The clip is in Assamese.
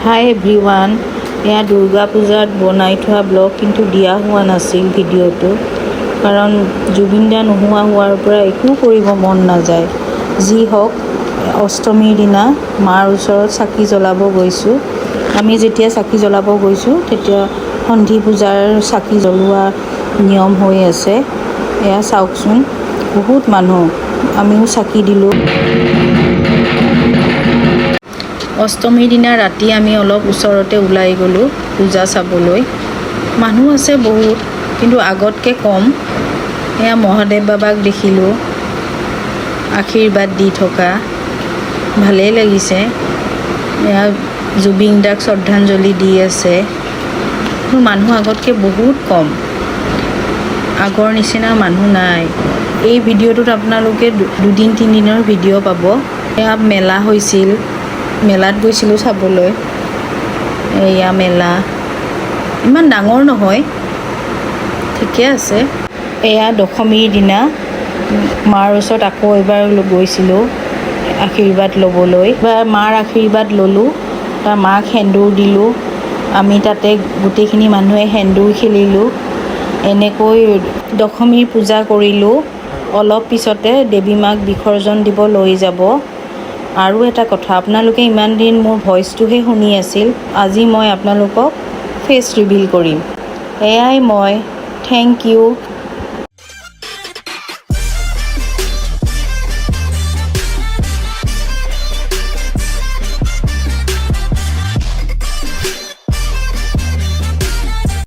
হাই এভৰিৱান, এয়া দুৰ্গা পূজাত বনাই থোৱা ব্লগ কিন্তু দিয়া হোৱা নাছিল ভিডিঅ'টো, কাৰণ জুবিন দা নোহোৱা হোৱাৰ পৰা একো কৰিব মন নাযায়। যি হওক, অষ্টমীৰ দিনা মাৰ ওচৰত চাকি জ্বলাব গৈছোঁ। আমি যেতিয়া চাকি জ্বলাব গৈছোঁ তেতিয়া সন্ধি পূজাৰ চাকি জ্বলোৱা নিয়ম হৈ আছে। এয়া চাওকচোন, বহুত মানুহ, আমিও চাকি দিলোঁ। অষ্টমীৰ দিনা ৰাতি আমি অলপ ওচৰতে ওলাই গ'লোঁ পূজা চাবলৈ। মানুহ আছে বহুত, কিন্তু আগতকৈ কম। এয়া মহাদেৱ বাবাক দেখিলোঁ আশীৰ্বাদ দি থকা, ভালেই লাগিছে। এয়া জুবিন দাক শ্ৰদ্ধাঞ্জলি দি আছে। মানুহ আগতকৈ বহুত কম, আগৰ নিচিনা মানুহ নাই। এই ভিডিঅ'টোত আপোনালোকে দুদিন তিনিদিনৰ ভিডিঅ' পাব। এয়া মেলা হৈছিল, মেলাত গৈছিলোঁ চাবলৈ। এয়া মেলা ইমান ডাঙৰ নহয়, ঠিকে আছে। এয়া দশমীৰ দিনা মাৰ ওচৰত আকৌ এবাৰ গৈছিলোঁ আশীৰ্বাদ ল'বলৈ। এবাৰ মাৰ আশীৰ্বাদ ল'লোঁ, তাৰ মাক সেন্দুৰ দিলোঁ। আমি তাতে গোটেইখিনি মানুহে সেন্দুৰ খেলিলোঁ। এনেকৈ দশমীৰ পূজা কৰিলোঁ। অলপ পিছতে দেৱী মাক বিসৰ্জন দিব লৈ যাব। আৰু এটা কথা, আপোনালোকে ইমান দিন মোৰ ভইচটোহে শুনি আছিল, আজি মই আপোনালোকক ফেচ ৰিভিল কৰিম। এয়াই মই। Thank U.